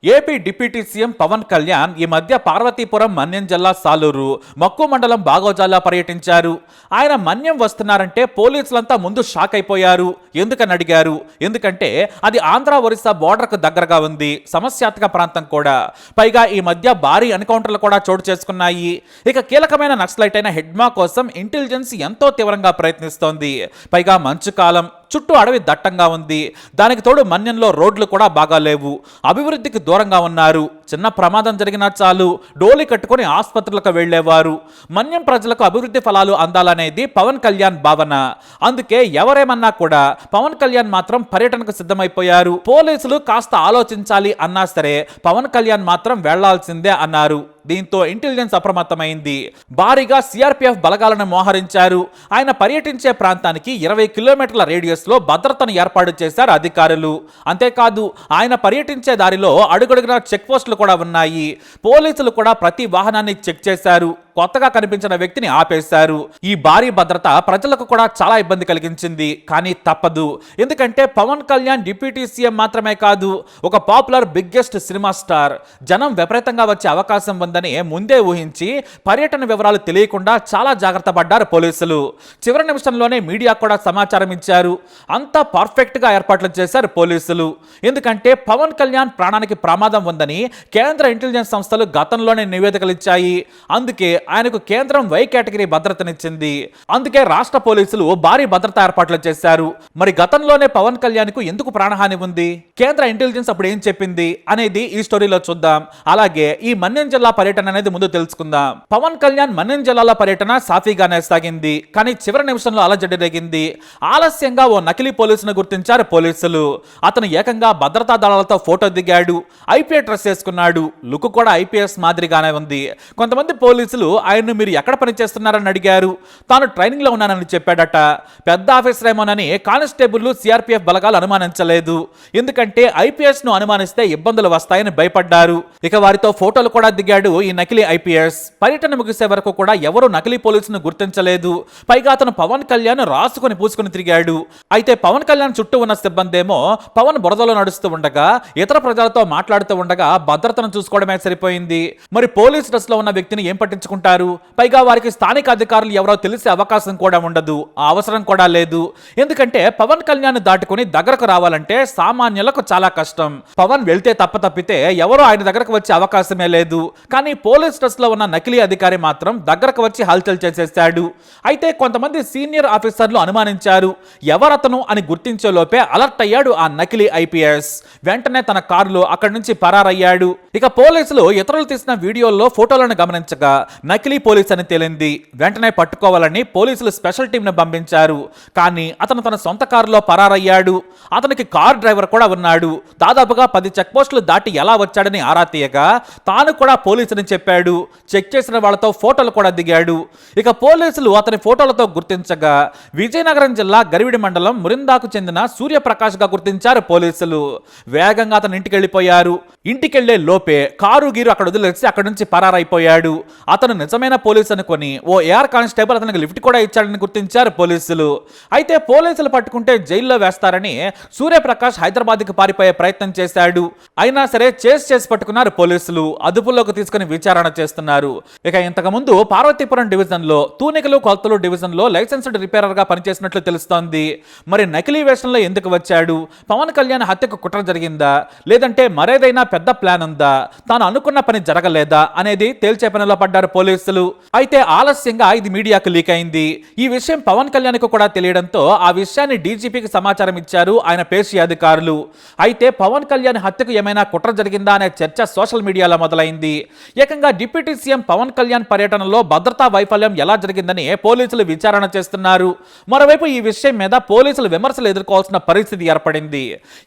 AP deputy CM Pawan Kalyan ఈ మధ్య పార్వతీపురం మన్యం జిల్లా సాలూరు మక్కు మండలం బాగోజాల్లో పర్యటించారు. ఆయన మన్యం వస్తున్నారంటే పోలీసులంతా ముందు షాక్ అయిపోయారు. ఎందుకని అడిగారు. ఎందుకంటే అది ఆంధ్ర ఒరిస్సా బోర్డర్కు దగ్గరగా ఉంది, సమస్యాత్మక ప్రాంతం కూడా. పైగా ఈ మధ్య భారీ ఎన్కౌంటర్లు కూడా చోటు చేసుకున్నాయి. ఇక కీలకమైన నక్సలైట్ అయిన హెడ్మా కోసం ఇంటెలిజెన్స్ ఎంతో తీవ్రంగా ప్రయత్నిస్తోంది. పైగా మంచు కాలం, చుట్టూ అడవి దట్టంగా ఉంది. దానికి తోడు మన్యంలో రోడ్లు కూడా బాగా లేవు, అభివృద్ధికి దూరంగా ఉన్నారు. చిన్న ప్రమాదం జరిగినా చాలు డోలి కట్టుకుని ఆసుపత్రులకు వెళ్లేవారు. మన్యం ప్రజలకు అభివృద్ధి ఫలాలు అందాలనేది పవన్ కళ్యాణ్ భావన. అందుకే ఎవరేమన్నా కూడా పవన్ కళ్యాణ్ మాత్రం పర్యటనకు సిద్ధమైపోయారు. పోలీసులు కాస్త ఆలోచించాలి అన్నా సరే పవన్ కళ్యాణ్ మాత్రం వెళ్లాల్సిందే అన్నారు. దీంతో ఇంటెలిజెన్స్ అప్రమత్తమైంది. భారీగా సిఆర్పీఎఫ్ బలగాలను మోహరించారు. ఆయన పర్యటించే ప్రాంతానికి 20 కిలోమీటర్ల రేడియస్ లో భద్రతను ఏర్పాటు చేశారు అధికారులు. అంతేకాదు ఆయన పర్యటించే దారిలో అడుగడుగునా చెక్ పోస్టులు కూడా ఉన్నాయి. పోలీసులు కూడా ప్రతి వాహనాన్ని చెక్ చేశారు. కొత్తగా కనిపించిన వ్యక్తిని ఆపేశారు. ఈ భారీ భద్రత ప్రజలకు కూడా చాలా ఇబ్బంది కలిగించింది. కానీ తప్పదు. ఎందుకంటే పవన్ కళ్యాణ్ డిప్యూటీ సీఎం మాత్రమే కాదు, ఒక పాపులర్ బిగ్గెస్ట్ సినిమా స్టార్. జనం విపరీతంగా వచ్చే అవకాశం ఉందని ముందే ఊహించి పర్యటన వివరాలు తెలియకుండా చాలా జాగ్రత్త పడ్డారు పోలీసులు. చివరి నిమిషంలోనే మీడియా కూడా సమాచారం ఇచ్చారు. అంతా పర్ఫెక్ట్ గా ఏర్పాట్లు చేశారు పోలీసులు. ఎందుకంటే పవన్ కళ్యాణ్ ప్రాణానికి ప్రమాదం ఉందని కేంద్ర ఇంటెలిజెన్స్ సంస్థలు గతంలోనే నివేదికలు ఇచ్చాయి. అందుకే ఆయనకు కేంద్రం వై కేటగిరీ భద్రతనిచ్చింది. అందుకే రాష్ట్ర పోలీసులు భారీ భద్రతా ఏర్పాట్లు చేశారు. మరి గతంలోనే పవన్ కళ్యాణ్ కు ఎందుకు ప్రాణహాని ఉంది, కేంద్ర ఇంటెలిజెన్స్ అప్పుడు ఏం చెప్పింది అనేది ఈ స్టోరీలో చూద్దాం. అలాగే ఈ మన్యం జిల్లా పర్యటన అనేది ముందు తెలుసుకుందాం. పవన్ కళ్యాణ్ మన్యం జిల్లాల పర్యటన సాఫీగానే సాగింది. కానీ చివరి నిమిషంలో అలజడి రేగింది. ఆలస్యంగా ఓ నకిలీ పోలీసును గుర్తించారు పోలీసులు. అతను ఏకంగా భద్రతా దళాలతో ఫోటో దిగాడు. ఐపీఎస్ డ్రెస్ వేసుకున్నాడు. లుక్ కూడా ఐపీఎస్ మాదిరిగానే ఉంది. కొంతమంది పోలీసులు ఆయన్ను మీరు ఎక్కడ పనిచేస్తున్నారని అడిగారు. తాను ట్రైనింగ్ లో ఉన్నానని చెప్పాడట. పెద్ద ఆఫీసర్ ఏమోనని కానిస్టేబుల్ సిఆర్పీఎఫ్ బలగాలు అనుమానించలేదు. ఎందుకంటే ఐపీఎస్ ను అనుమానిస్తే ఇబ్బందులు వస్తాయని భయపడ్డారు. ఇక వారితో ఫోటోలు కూడా దిగాడు ఈ నకిలీ ఐపీఎస్. పర్యటన ముగిసే వరకు కూడా ఎవరు నకిలీ పోలీసును గుర్తించలేదు. పైగా అతను పవన్ కళ్యాణ్ రాసుకుని పూసుకుని తిరిగాడు. అయితే పవన్ కళ్యాణ్ చుట్టూ ఉన్న సిబ్బంది ఏమో పవన్ బురదలో నడుస్తూ ఉండగా, ఇతర ప్రజలతో మాట్లాడుతూ ఉండగా భద్రతను చూసుకోవడమే సరిపోయింది. మరి పోలీస్ డ్రెస్ లో ఉన్న వ్యక్తిని ఏం పట్టించుకుంటారు? పైగా వారికి స్థానిక అధికారులు ఎవరో తెలిసే అవకాశం కూడా ఉండదు, ఆ అవసరం కూడా లేదు. ఎందుకంటే పవన్ కళ్యాణ్ దాటుకుని దగ్గరకు రావాలంటే సామాన్యులకు చాలా కష్టం. పవన్ వెళ్తే తప్పితే ఎవరో ఆయన దగ్గరకు వచ్చే అవకాశమే లేదు. కానీ పోలీస్ డ్రెస్ లో ఉన్న నకిలీ అధికారి మాత్రం దగ్గరకు వచ్చి హల్చల్ చేసేశాడు. అయితే కొంతమంది సీనియర్ ఆఫీసర్లు అనుమానించారు. ఎవరతను అని గుర్తించే లోపే అలర్ట్ అయ్యాడు ఆ నకిలీ ఐపీఎస్. వెంటనే తన కారులో అక్కడి నుంచి పరారయ్యాడు. ఇక పోలీసులు ఇతరులు తీసిన వీడియోల్లో ఫోటోలను గమనించగా నకిలీ పోలీస్ అని తేలింది. వెంటనే పట్టుకోవాలని పోలీసులు స్పెషల్ టీంను పంపించారు. కానీ అతను తన సొంత కారులో పరారయ్యాడు. అతనికి కార్ డ్రైవర్ కూడా ఉన్నాడు. దాదాపుగా 10 చెక్ పోస్టులు దాటి ఎలా వచ్చాడని ఆరా తీయగా తాను కూడా పోలీసుని చెప్పాడు. చెక్ చేసిన వాళ్ళతో ఫోటోలు కూడా దిగాడు. ఇక పోలీసులు అతని ఫోటోలతో గుర్తించగా విజయనగరం జిల్లా గరివిడి మండలం మురిందాకు చెందిన సూర్యప్రకాష్ గా గుర్తించారు పోలీసులు. వేగంగా అతను ఇంటికి వెళ్ళిపోయారు. ఇంటికెళ్లే లోపే కారు గీరు అక్కడ వదిలేసి అక్కడి నుంచి పరారైపోయాడు. అతను నిజమైన పోలీస్ అనుకొని ఓ ఏఆర్ కానిస్టేబుల్ అతనికి లిఫ్ట్ కూడా ఇచ్చాడని గుర్తించారు పోలీసులు. అయితే పోలీసులు పట్టుకుంటే జైల్లో వేస్తారని సూర్యప్రకాష్ హైదరాబాద్కి పారిపోయే ప్రయత్నం చేశాడు. అయినా సరే చేసి పట్టుకున్నారు పోలీసులు. అదుపులోకి తీసుకుని విచారణ చేస్తున్నారు. ఇక ఇంతకు ముందు పార్వతీపురం డివిజన్ లో తూనికలు కొలతలు డివిజన్ లో లైసెన్స్డ్ రిపేరర్ గా పనిచేసినట్లు తెలుస్తోంది. మరి నకిలీ వేషంలో ఎందుకు వచ్చాడు? పవన్ కళ్యాణ్ హత్యకు కుట్ర జరిగిందా, లేదంటే మరేదైనా పెద్ద ప్లాన్ ఉందా, తాను అనుకున్న పని జరగలేదా అనేది తేల్చే పనిలో పడ్డారు పోలీసులు. అయితే ఆలస్యంగా ఇది మీడియాకు లీక్ అయింది. ఈ విషయం పవన్ కళ్యాణ్ కు కూడా తెలియడంతో ఆ విషయాన్ని డీజీపీకి సమాచారం ఇచ్చారు ఆయన పేషి అధికారులు. అయితే పవన్ కళ్యాణ్ హత్యకు ఏమైనా కుట్ర జరిగిందా అనే చర్చ సోషల్ మీడియాలో మొదలైంది. ఏకంగా డిప్యూటీ సీఎం పవన్ కళ్యాణ్ పర్యటనలో భద్రతా వైఫల్యం ఎలా జరిగిందని పోలీసులు విచారణ చేస్తున్నారు. మరోవైపు ఈ విషయం మీద పోలీసులు విమర్శలు ఎదుర్కోవాల్సిన పరిస్థితి ఏర్పడింది.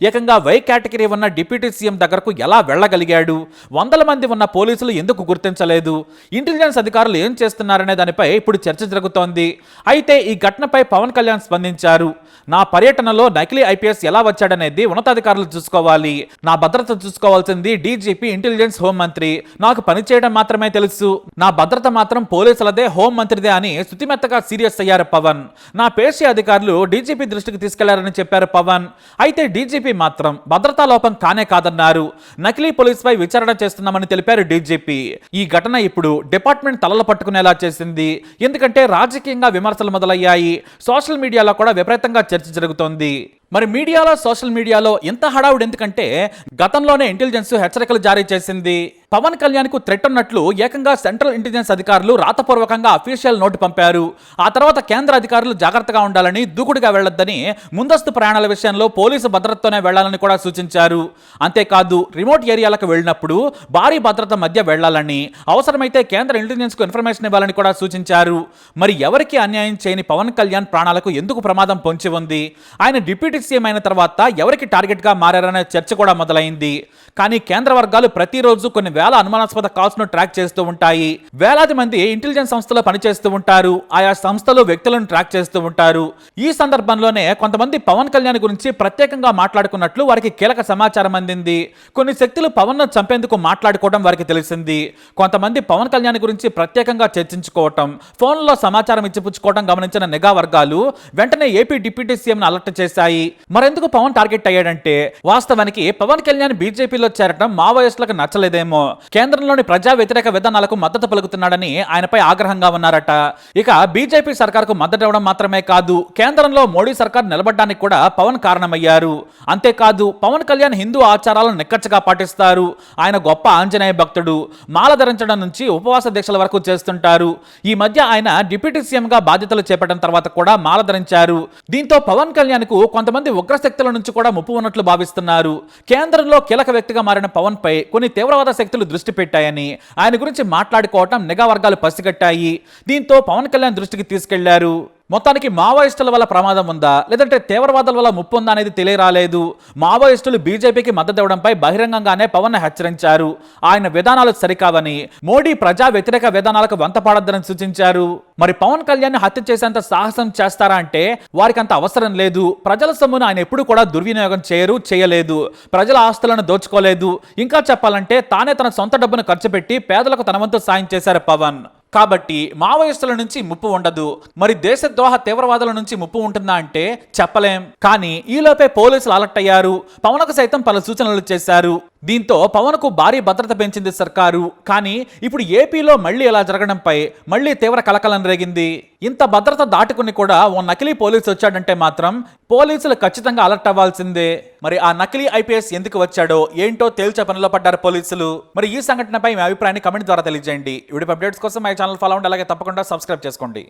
ఏకంగా వై కేటగిరీ ఉన్న డిప్యూటీ సీఎం దగ్గరకు ఎలా వెళ్లగలిగాడు? 100 మంది ఉన్న పోలీసులు ఎందుకు గుర్తించలేదు? ఇంటెలిజెన్స్ ఇంటెలిజెన్స్ అధికారులు ఏం చేస్తున్నారనే దానిపై ఇప్పుడు చర్చ జరుగుతోంది. అయితే ఈ ఘటనపై పవన్ కళ్యాణ్ స్పందించారు. నా పర్యటనలో నకిలీ ఐపీఎస్ ఎలా వచ్చాడనేది ఉన్నతాధికారులు చూసుకోవాలి. నా భద్రత చూసుకోవాల్సింది డీజీపీ, ఇంటెలిజెన్స్, హోంమంత్రి. నాకు పనిచేయడం మాత్రమే తెలుసు. నా భద్రత మాత్రం పోలీసులదే, హోంమంత్రిదే అని శుతిమెత్తగా సీరియస్ అయ్యారు పవన్. నా పేషీ అధికారులు డీజీపీ దృష్టికి తీసుకెళ్లారని చెప్పారు పవన్. అయితే డీజీపీ మాత్రం భద్రతా లోపం కానే కాదన్నారు. నకిలీ పోలీసుపై విచారణ చేస్తున్నామని తెలిపారు డీజీపీ. ఈ ఘటన ఇప్పుడు డిపార్ట్మెంట్ తలలు పట్టుకునేలా చేసింది. ఎందుకంటే రాజకీయంగా విమర్శలు మొదలయ్యాయి. సోషల్ మీడియాలో కూడా విపరీతంగా చర్చ జరుగుతోంది. మరి మీడియాలో, సోషల్ మీడియాలో ఇంత హడావుడు ఎందుకంటే గతంలోనే ఇంటెలిజెన్స్ హెచ్చరికలు జారీ చేసింది. పవన్ కళ్యాణ్ కు థ్రెట్ ఉన్నట్లు ఏకంగా సెంట్రల్ ఇంటెలిజెన్స్ అధికారులు రాతపూర్వకంగా అఫీషియల్ నోటు పంపారు. ఆ తర్వాత కేంద్ర అధికారులు జాగ్రత్తగా ఉండాలని, దూకుడుగా వెళ్లొద్దని, ముందస్తు ప్రయాణాల విషయంలో పోలీసు భద్రతతోనే వెళ్లాలని కూడా సూచించారు. అంతేకాదు రిమోట్ ఏరియాలకు వెళ్ళినప్పుడు భారీ భద్రత మధ్య వెళ్లాలని, అవసరమైతే కేంద్ర ఇంటెలిజెన్స్ కు ఇన్ఫర్మేషన్ ఇవ్వాలని కూడా సూచించారు. మరి ఎవరికి అన్యాయం చేయని పవన్ కళ్యాణ్ ప్రాణాలకు ఎందుకు ప్రమాదం పొంచి ఉంది? ఆయన డిప్యూటీ సీఎం అయిన తర్వాత ఎవరికి టార్గెట్ గా మారారనే చర్చ కూడా మొదలైంది. కానీ కేంద్ర వర్గాలు ప్రతిరోజు కొన్ని వేల అనుమానాస్పద కాల్స్ ను ట్రాక్ చేస్తూ ఉంటాయి. వేలాది మంది ఇంటెలిజెన్స్ సంస్థలో పనిచేస్తూ ఉంటారు. ఆయా సంస్థలు వ్యక్తులను ట్రాక్ చేస్తూ ఉంటారు. ఈ సందర్భంలోనే కొంతమంది పవన్ కళ్యాణ్ గురించి ప్రత్యేకంగా మాట్లాడుకున్నట్లు వారికి కీలక సమాచారం అందింది. కొన్ని శక్తులు పవన్ ను చంపేందుకు మాట్లాడుకోవడం వారికి తెలిసింది. కొంతమంది పవన్ కళ్యాణ్ గురించి ప్రత్యేకంగా చర్చించుకోవటం, ఫోన్లో సమాచారం ఇచ్చిపుచ్చుకోవడం గమనించిన నిఘా వర్గాలు వెంటనే ఏపీ డిప్యూటీ సీఎం అలర్ట్ చేశాయి. మరెందుకు పవన్ టార్గెట్ అయ్యాడంటే వాస్తవానికి పవన్ కళ్యాణ్ బీజేపీలో చేరడం మావోయిస్టులకు నచ్చలేదేమో. కేంద్రంలోని ప్రజా వ్యతిరేక విధానాలకు మద్దతు పలుకుతున్నాడని ఆయనపై ఆగ్రహంగా ఉన్నారట. ఇక బీజేపీ సర్కార్కు మద్దతు ఇవ్వడం మాత్రమే కాదు, కేంద్రంలో మోడీ సర్కార్ నిలబడడానికి కూడా పవన్ కారణమయ్యారు. అంతేకాదు పవన్ కళ్యాణ్ హిందూ ఆచారాలను నిక్కచ్చిగా పాటిస్తారు. ఆయన గొప్ప ఆంజనేయ భక్తుడు. మాల ధరించడం నుంచి ఉపవాస దీక్షల వరకు చేస్తుంటారు. ఈ మధ్య ఆయన డిప్యూటీ సీఎం గా బాధ్యతలు చేపట్టిన తర్వాత కూడా మాల ధరించారు. దీంతో పవన్ కళ్యాణ్ కు కొంతమంది ఉగ్రశక్తుల నుంచి కూడా ముప్పు ఉన్నట్లు భావిస్తున్నారు. కేంద్రంలో కీలక వ్యక్తిగా మారిన పవన్ పై కొన్ని తీవ్రవాద శక్తులు దృష్టి పెట్టాయని, ఆయన గురించి మాట్లాడుకోవటం నిఘా వర్గాలు పసిగట్టాయి. దీంతో పవన్ కళ్యాణ్ దృష్టికి తీసుకెళ్లారు. మొత్తానికి మావోయిస్టుల వల్ల ప్రమాదం ఉందా, లేదంటే తీవ్రవాదుల వల్ల ముప్పు ఉందా అనేది తెలియరాలేదు. మావోయిస్టులు బీజేపీకి మద్దతు ఇవ్వడంపై బహిరంగంగానే పవన్ హెచ్చరించారు. ఆయన విధానాలు సరికావని, మోడీ ప్రజా వ్యతిరేక విధానాలకు వంతపాడొద్దని సూచించారు. మరి పవన్ కళ్యాణ్ హత్య చేసేంత సాహసం చేస్తారా అంటే వారికి అంత అవసరం లేదు. ప్రజల సొమ్మును ఆయన ఎప్పుడు కూడా దుర్వినియోగం చేయలేదు. ప్రజల ఆస్తులను దోచుకోలేదు. ఇంకా చెప్పాలంటే తానే తన సొంత డబ్బును ఖర్చు పెట్టి పేదలకు తన వంతు సాయం చేశారు పవన్. కాబట్టి మావోయిస్టుల నుంచి ముప్పు ఉండదు. మరి దేశద్రోహ తీవ్రవాదుల నుంచి ముప్పు ఉంటుందా అంటే చెప్పలేం. కానీ ఈలోపే పోలీసులు అలర్ట్ అయ్యారు. పవన్కు సైతం పలు సూచనలు చేశారు. దీంతో పవన్ కు భారీ భద్రత పెంచింది సర్కారు. కానీ ఇప్పుడు ఏపీలో మళ్లీ ఇలా జరగడంపై మళ్లీ తీవ్ర కలకలం రేగింది. ఇంత భద్రత దాటుకుని కూడా ఓ నకిలీ పోలీసు వచ్చాడంటే మాత్రం పోలీసులు ఖచ్చితంగా అలర్ట్ అవ్వాల్సిందే. మరి ఆ నకిలీ ఐపీఎస్ ఎందుకు వచ్చాడో ఏంటో తేల్చే పనిలో పడ్డారు పోలీసులు. మరి ఈ సంఘటనపై మీ అభిప్రాయాన్ని కమెంట్ ద్వారా తెలియజేయండి. వీడియో అప్డేట్స్ కోసం మా ఛానల్ ఫాలో అవ్వండి. అలాగే తప్పకుండా సబ్స్క్రైబ్ చేసుకోండి.